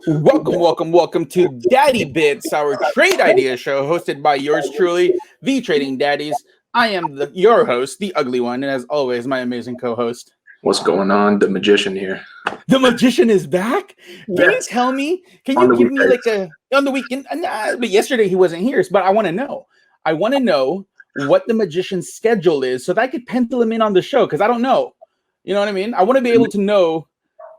Welcome to Daddy Bits, our trade idea show hosted by yours truly, the Trading Daddies. I am your host, the ugly one, and as always, my amazing co-host. What's going on? The magician here. The magician is back? Can you tell me, can you give me like on the weekend? But yesterday he wasn't here, but I want to know. I want to know what the magician's schedule is so that I could pencil him in on the show, because I don't know. You know what I mean? I want to be able to know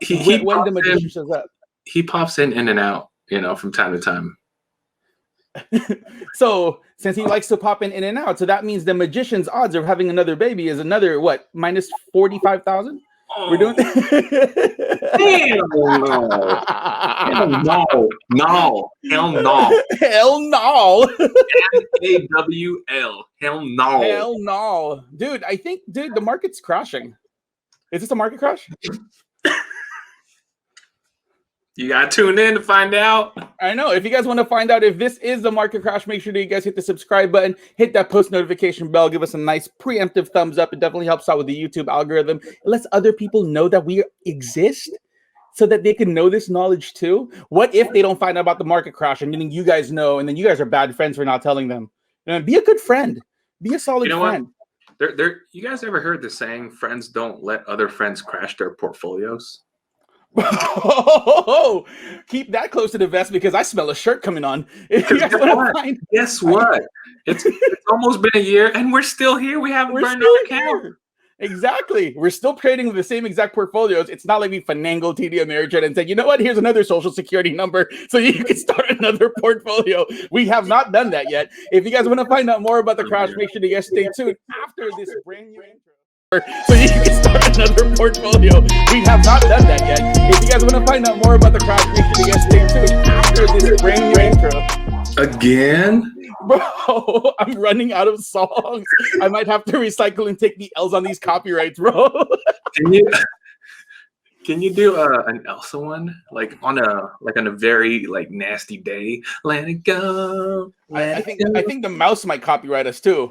when the magician shows up. He pops in and out, from time to time. So since he likes to pop in and out, so that means the magician's odds of having another baby is another what, minus 45,000? We're doing Hell no. NAWL. Hell no. Dude, I think the market's crashing. Is this a market crash? You got to tune in to find out. I know. If you guys want to find out if this is the market crash, make sure that you guys hit the subscribe button, hit that post notification bell, give us a nice preemptive thumbs up. It definitely helps out with the YouTube algorithm. It lets other people know that we exist so that they can know this knowledge too. What if they don't find out about the market crash and then you guys know, and then you guys are bad friends for not telling them? Be a good friend. Be a solid friend. You guys ever heard the saying, friends don't let other friends crash their portfolios? Oh, keep that close to the vest because I smell a shirt coming on. Guess what? It's almost been a year and we're still here. We haven't burned our account. Exactly. We're still trading with the same exact portfolios. It's not like we finagled TD Ameritrade and said, you know what? Here's another social security number so you can start another portfolio. We have not done that yet. If you guys want to find out more about the crash, make sure you guys stay tuned after this brand new intro. So you can start another portfolio. We have not done that yet. If you guys want to find out more about the crash, make sure you guys stay tuned after this brand new intro. Again? Bro, I'm running out of songs. I might have to recycle and take the L's on these copyrights, bro. Can you do an Elsa one, like on a very nasty day? Let it go. I think the mouse might copyright us too.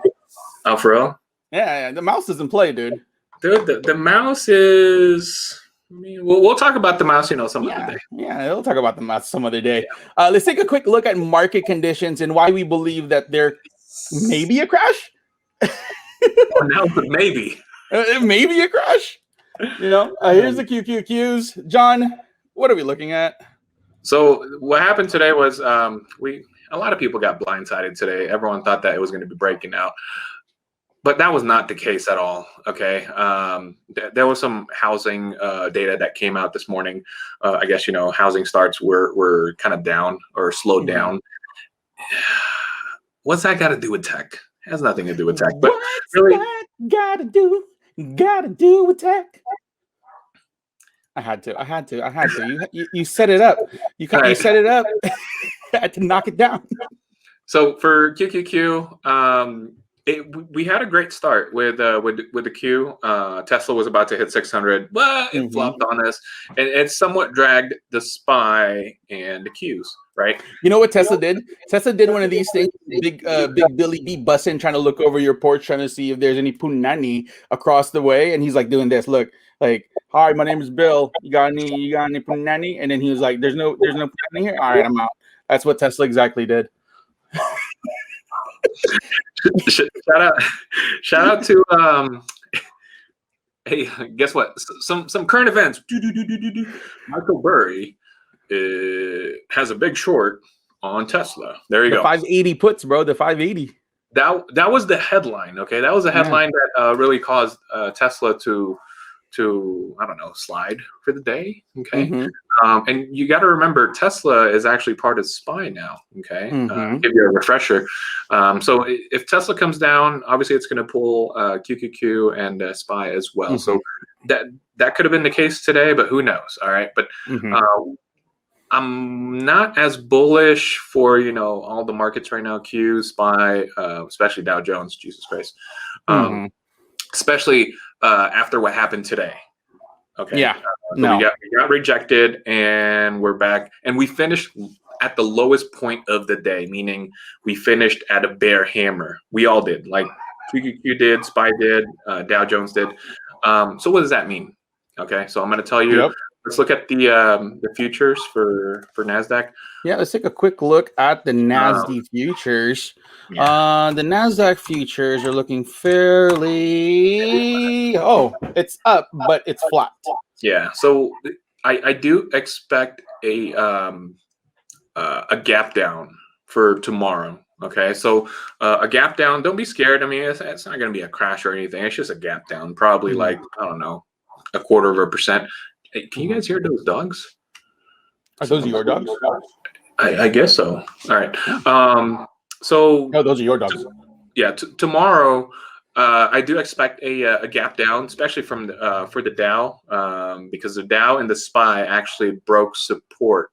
Oh, for real? Yeah, the mouse doesn't play, dude. Dude, the mouse is. We'll talk about the mouse, some other day. Yeah, we'll talk about the mouse some other day. Let's take a quick look at market conditions and why we believe that there may be a crash. Now, maybe. Maybe a crash. Here's the QQQs. John, what are we looking at? So what happened today was a lot of people got blindsided today. Everyone thought that it was going to be breaking out. But that was not the case at all, okay? There was some housing data that came out this morning. I guess, housing starts were kind of down or slowed down. What's that got to do with tech? It has nothing to do with tech. But really, got to do with tech? I had to. You set it up. You set it up. I had to knock it down. So for QQQ, we had a great start with the Q. Tesla was about to hit 600, but it flopped on us, and it somewhat dragged the SPY and the Qs. Right? You know what Tesla did? Tesla did one of these things. Big Billy B busting, trying to look over your porch, trying to see if there's any punani across the way, and he's like doing this. Look, like, hi, my name is Bill. You got any punani? And then he was like, there's no punani here. All right, I'm out. That's what Tesla exactly did. Shout out to hey, guess what? Some current events. Michael Burry has a big short on Tesla. There you go. 580 puts, bro. The 580. That was the headline. Okay, that was the headline that really caused Tesla to I don't know, slide for the day. Okay. And you got to remember, Tesla is actually part of SPY now. Okay. Give you a refresher. So if Tesla comes down, obviously it's going to pull QQQ and SPY as well. So that could have been the case today, but who knows? All right. But I'm not as bullish for, all the markets right now, Q, SPY, especially Dow Jones, Jesus Christ. Especially after what happened today. Okay. Yeah. We got rejected and we're back. And we finished at the lowest point of the day, meaning we finished at a bear hammer. We all did. Like QQQ did, SPY did, Dow Jones did. So what does that mean? Okay. So I'm going to tell you let's look at the futures for NASDAQ. Yeah, let's take a quick look at the NASDAQ futures. Yeah. The NASDAQ futures are looking fairly... Oh, it's up, but it's flat. Yeah, so I do expect a gap down for tomorrow. Okay, so a gap down. Don't be scared. I mean, it's not going to be a crash or anything. It's just a gap down, probably like, I don't know, 1/4%. Hey, can you guys hear those dogs? Are those your dogs? I guess so. All right. So no, those are your dogs. Yeah, tomorrow. I do expect a gap down, especially from for the Dow, because the Dow and the SPY actually broke support.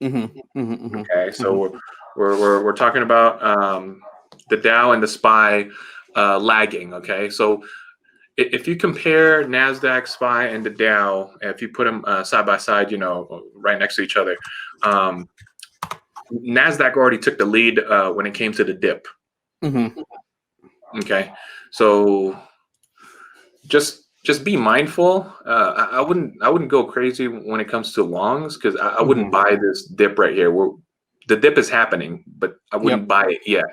Okay, so we're talking about the Dow and the SPY lagging. Okay, so if you compare NASDAQ, SPY, and the Dow, if you put them side by side, right next to each other, NASDAQ already took the lead when it came to the dip. Okay, so just be mindful. I wouldn't go crazy when it comes to longs, because I wouldn't buy this dip right here. The dip is happening, but I wouldn't buy it yet.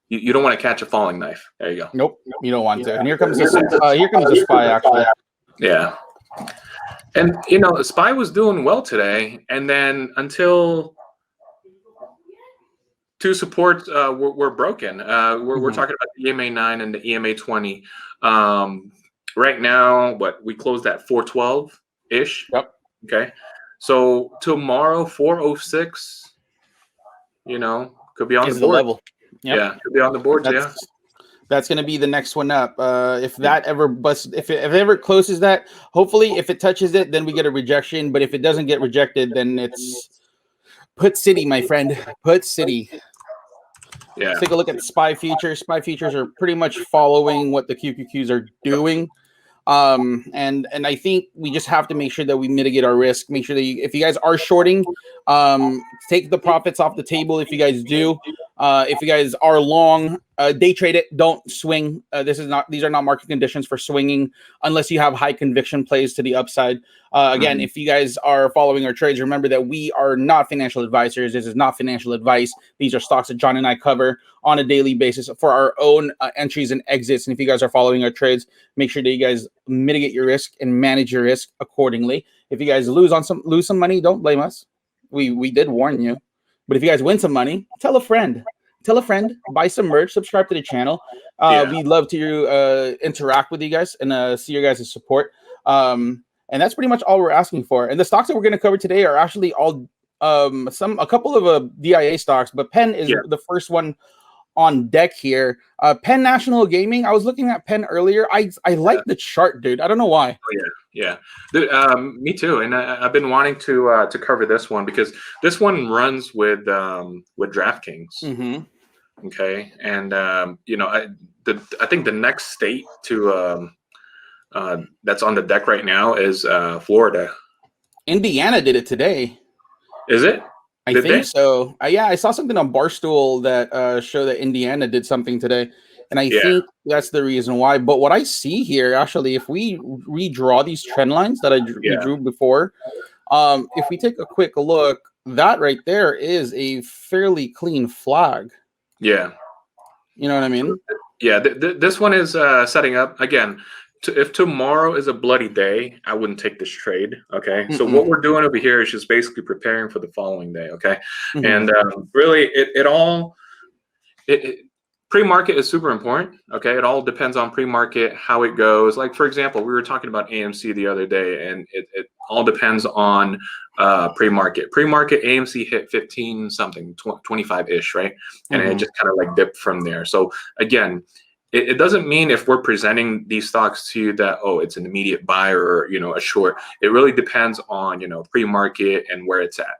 You don't want to catch a falling knife. There you go. Nope, you don't want to. And here comes the SPY actually. Yeah, and the SPY was doing well today, and then until two supports were broken. We're talking about the EMA 9 and the EMA 20. Right now, we closed at 412 ish. Yep. Okay. So tomorrow 406. Could be on the board. Level. Yep. Yeah, could be on the board. That's going to be the next one up. If that ever busts, if it ever closes that, hopefully, if it touches it, then we get a rejection. But if it doesn't get rejected, then it's put city, my friend. Put city. Yeah. Let's take a look at the SPY futures. SPY futures are pretty much following what the QQQs are doing. And I think we just have to make sure that we mitigate our risk. Make sure that if you guys are shorting, take the profits off the table. If you guys do, if you guys are long, day trade it. Don't swing. These are not market conditions for swinging unless you have high conviction plays to the upside. Again, if you guys are following our trades, remember that we are not financial advisors. This is not financial advice. These are stocks that John and I cover on a daily basis for our own entries and exits. And if you guys are following our trades, make sure that you guys mitigate your risk and manage your risk accordingly. If you guys lose some money, don't blame us. We did warn you. But if you guys win some money, tell a friend. Tell a friend, buy some merch, subscribe to the channel. We'd love to interact with you guys and see your guys' support. And that's pretty much all we're asking for. And the stocks that we're going to cover today are actually all a couple of DIA stocks, but Penn is the first one on deck here. Penn National Gaming. I was looking at Penn earlier. I like the chart, dude. I don't know why. Oh, yeah. Me too. And I've been wanting to cover this one because this one runs with DraftKings. Okay, and I think the next state to that's on the deck right now is Florida. Indiana did it today. Is it? I think so. I saw something on Barstool that showed that Indiana did something today, and I think that's the reason why. But what I see here, actually, if we redraw these trend lines that I drew before, if we take a quick look, that right there is a fairly clean flag. Yeah. You know what I mean? Yeah. This one is setting up again. If tomorrow is a bloody day, I wouldn't take this trade. Okay. So what we're doing over here is just basically preparing for the following day. Okay. And really pre-market is super important. Okay. It all depends on pre-market, how it goes. Like, for example, we were talking about AMC the other day, and it all depends on pre-market. Pre-market AMC hit 15 something, 25 ish, right? And it just kind of like dipped from there. So again, it doesn't mean if we're presenting these stocks to you that, it's an immediate buy or, a short. It really depends on, pre-market and where it's at.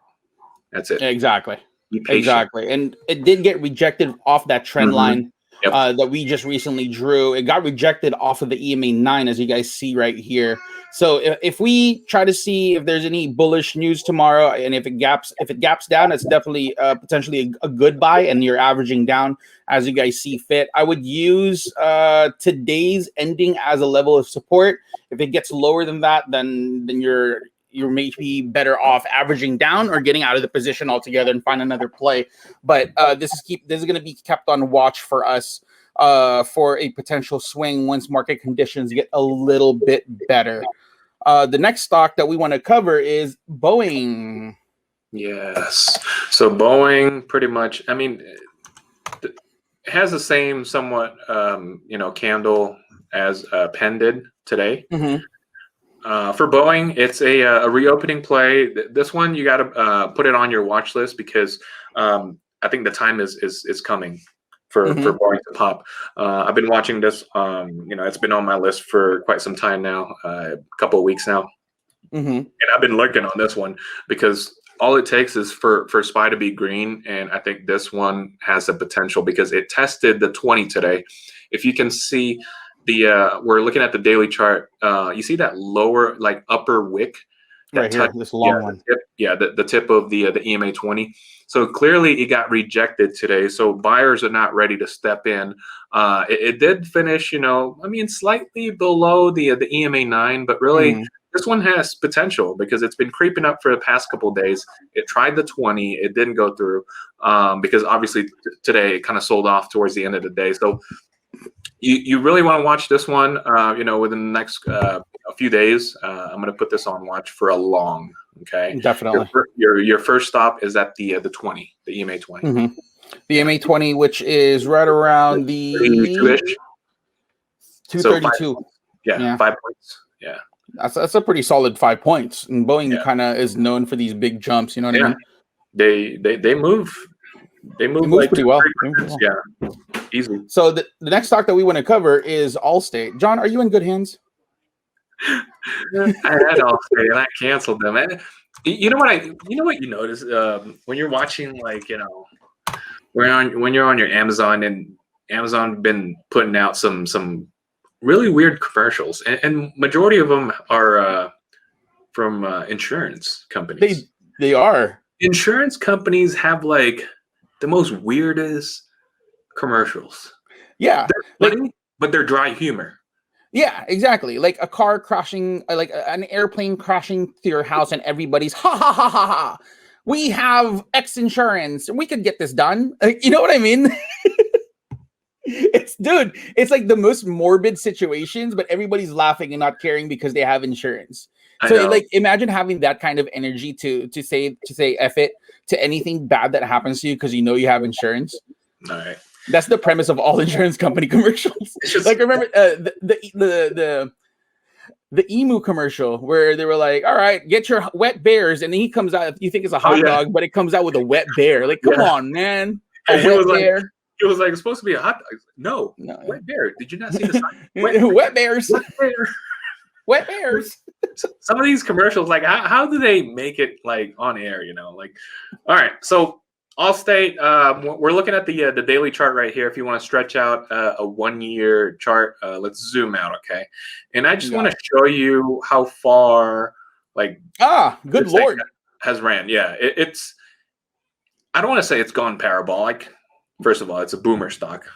That's it. Exactly. Exactly. And it did get rejected off that trend line that we just recently drew. It got rejected off of the EMA 9, as you guys see right here. So if we try to see if there's any bullish news tomorrow, and if it gaps down, it's definitely potentially a good buy, and you're averaging down as you guys see fit. I would use today's ending as a level of support. If it gets lower than that, then you're maybe better off averaging down or getting out of the position altogether and find another play. But this is going to be kept on watch for us for a potential swing once market conditions get a little bit better. The next stock that we want to cover is Boeing. Yes. So Boeing pretty much, I mean, it has the same somewhat, candle as Penn did today. Mm-hmm. For Boeing, it's a reopening play. This one, you got to put it on your watch list because I think the time is coming for Boeing to pop. I've been watching this. It's been on my list for quite some time now, a couple of weeks now. And I've been lurking on this one because all it takes is for SPY to be green, and I think this one has the potential because it tested the 20 today. If you can see we're looking at the daily chart. You see that lower, like upper wick, right here, this long one. The tip of the EMA 20. So clearly it got rejected today. So buyers are not ready to step in. It did finish, slightly below the EMA 9, but really this one has potential because it's been creeping up for the past couple of days. It tried the 20, it didn't go through because obviously today it kind of sold off towards the end of the day. So you really want to watch this one, within the next few days. I'm going to put this on watch for a long. Okay, definitely. Your first stop is at the 20, the EMA 20. The EMA 20, which is right around the 232. Yeah, 5 points. Yeah, that's a pretty solid 5 points. And Boeing kind of is known for these big jumps. You know what I mean? They move. They move like pretty well. Yeah, easy. So the next stock that we want to cover is Allstate. John, are you in good hands? I had Allstate and I canceled them. And you know what you notice when you're watching, like, when you're on your Amazon, and Amazon been putting out some really weird commercials, and majority of them are from insurance companies. They are. Insurance companies have like the most weirdest commercials. Yeah, they're funny, but they're dry humor. Yeah, exactly. Like a car crashing, like an airplane crashing to your house, and everybody's ha ha ha ha ha. We have X insurance. We could get this done. You know what I mean? It's like the most morbid situations, but everybody's laughing and not caring because they have insurance. So like, imagine having that kind of energy to say F it to anything bad that happens to you because you have insurance. All right. That's the premise of all insurance company commercials. Like, remember the emu commercial where they were like, "All right, get your wet bears," and then he comes out. You think it's a hot dog, but it comes out with a wet bear. Like, come on, man, a wet bear. It was like, it's supposed to be a hot dog. No, wet bear. Did you not see the sign? Wet bears. Wet bear. Wet bears. Some of these commercials, like, how do they make it like on air? Like, all right, so Allstate, we're looking at the daily chart right here. If you want to stretch out a 1 year chart, let's zoom out, okay? And I just want to show you how far, like, good Lord, has ran. Yeah, it's. I don't want to say it's gone parabolic. First of all, it's a boomer stock.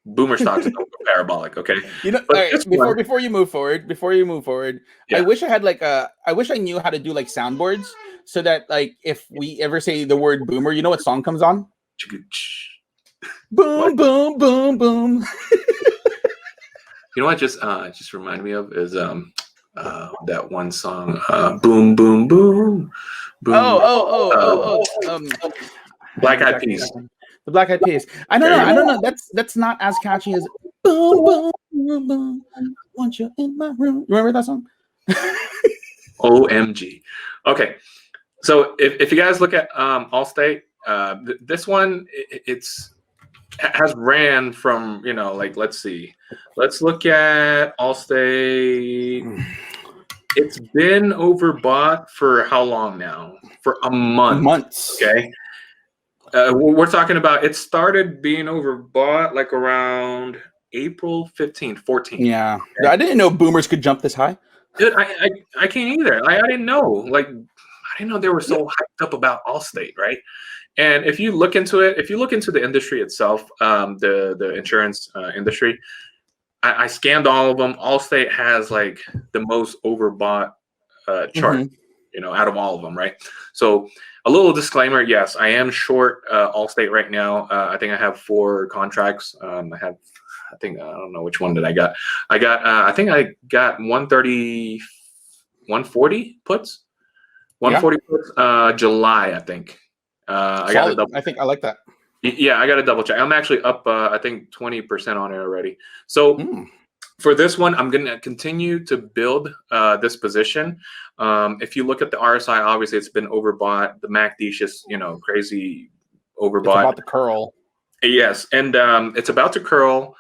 Boomer stocks don't go parabolic, okay? Before you move forward, yeah. I wish I knew how to do like soundboards so that, like, if we ever say the word boomer, you know what song comes on? Boom, boom, boom, boom. You know what just reminded me of is that one song, boom, boom, boom, boom. Black Eyed Peas. The Black Eyed Peas. I don't know. That's not as catchy as boom, boom, boom, boom. I want you in my room. Remember that song? OMG. Okay. So if you guys look at Allstate, this one, has ran from, like, let's see. Let's look at Allstate. It's been overbought for how long now? For a month. Months. Okay. We're talking about, it started being overbought like around April 15th, 14th. Yeah. Okay? I didn't know boomers could jump this high. Dude, I can't either. I didn't know. Like, I didn't know they were so hyped up about Allstate, right? And if you look into it, if you look into the industry itself, the insurance industry, I scanned all of them. Allstate has like the most overbought chart, out of all of them, right? So a little disclaimer: yes, I am short Allstate right now. I think I have 4 contracts. I don't know which one did I got. I think I got 130, 140 puts, 140 puts. July, I think. I got a double. I think I like that. Yeah, I got to double check. I'm actually up, I think 20% on it already. So for this one, I'm going to continue to build this position. If you look at the RSI, obviously it's been overbought. The MACD is just, crazy overbought. It's about to curl. Yes, and it's about to curl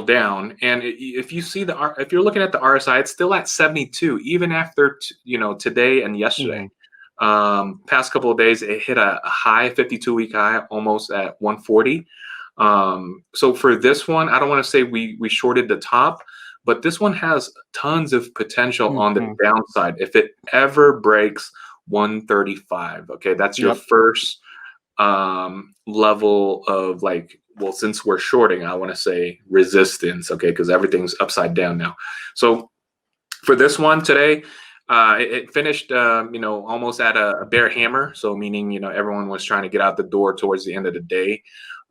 down. And if you see if you're looking at the RSI, it's still at 72, even after today and yesterday. Past couple of days, it hit a high 52-week high, almost at 140. So for this one, I don't want to say we shorted the top, but this one has tons of potential on the downside if it ever breaks 135. Okay, that's your first level of since we're shorting, I want to say resistance. Okay, because everything's upside down now. So for this one today, it finished, almost at a bear hammer. So meaning, everyone was trying to get out the door towards the end of the day.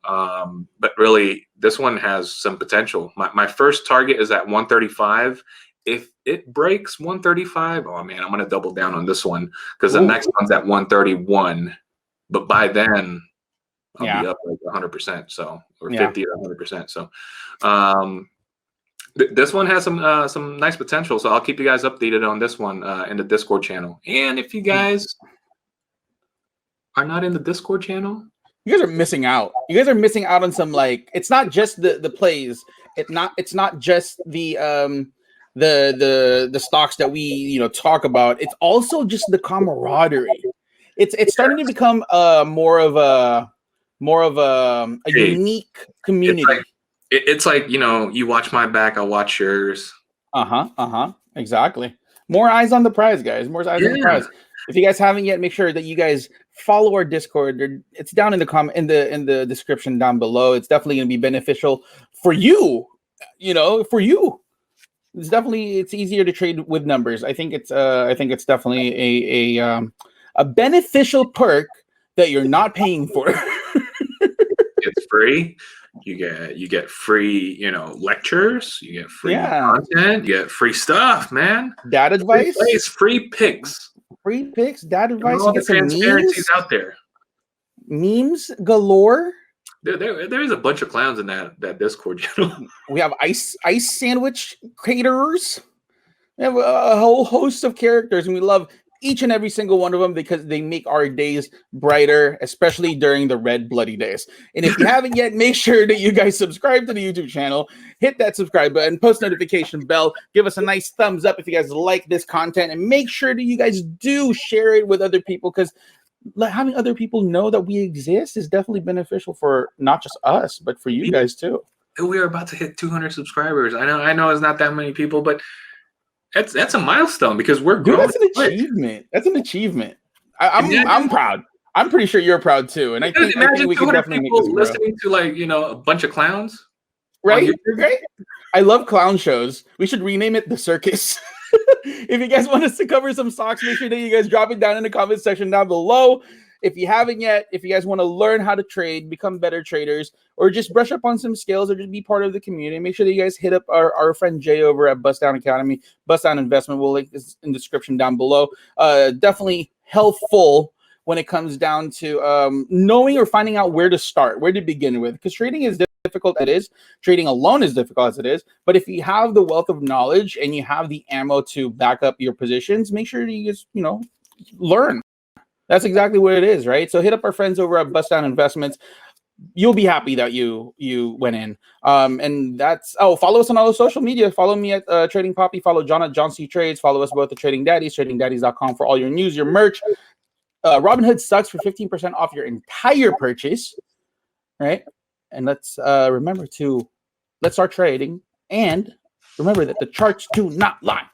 But really, this one has some potential. My first target is at 135. If it breaks 135, oh man, I'm going to double down on this one because the next one's at 131. But by then, I'll be up like 100%. So, or 50 or 100%. So, this one has some nice potential, so I'll keep you guys updated on this one in the Discord channel. And if you guys are not in the Discord channel, you guys are missing out. You guys are missing out on some it's not just the plays. It's not just the stocks that we talk about. It's also just the camaraderie. It's starting to become more of a unique community. It's like, you watch my back, I'll watch yours. Exactly. More eyes on the prize, guys. More eyes on the prize. If you guys haven't yet, make sure that you guys follow our Discord. It's down in the description down below. It's definitely going to be beneficial for you. It's easier to trade with numbers. I think it's definitely a beneficial perk that you're not paying for. It's free. You get free, lectures. You get free content. You get free stuff, man. Dad advice. Free picks. Free picks. Dad advice. All the transparencies out there. Memes galore. There is a bunch of clowns in that Discord channel. We have ice sandwich caterers. We have a whole host of characters, and we love each and every single one of them because they make our days brighter, especially during the red bloody days. And if you haven't yet, make sure that you guys subscribe to the YouTube channel, hit that subscribe button, post notification bell, give us a nice thumbs up if you guys like this content, and make sure that you guys do share it with other people, because having other people know that we exist is definitely beneficial for not just us, but for you guys too. We are about to hit 200 subscribers. I know it's not that many people, but that's a milestone because we're growing. That's an achievement. That's an achievement. I'm proud. I'm pretty sure you're proud too. And I think we can definitely make this grow. Listening to a bunch of clowns, right? Right. I love clown shows. We should rename it The Circus. If you guys want us to cover some stocks, make sure that you guys drop it down in the comment section down below. If you haven't yet, if you guys want to learn how to trade, become better traders, or just brush up on some skills, or just be part of the community, make sure that you guys hit up our friend Jay over at Bust Down Academy, Bust Down Investment. We'll link this in the description down below. Definitely helpful when it comes down to knowing or finding out where to start, where to begin with, because trading is difficult as it is. Trading alone is difficult as it is. But if you have the wealth of knowledge and you have the ammo to back up your positions, make sure you just, learn. That's exactly what it is, right? So hit up our friends over at Bust Down Investments. You'll be happy that you went in. And that's follow us on all the social media. Follow me at Trading Poppy. Follow John at John C Trades. Follow us both at Trading Daddies, tradingdaddies.com for all your news, your merch. Robinhood sucks for 15% off your entire purchase, right? And let's remember to let's start trading. And remember that the charts do not lie.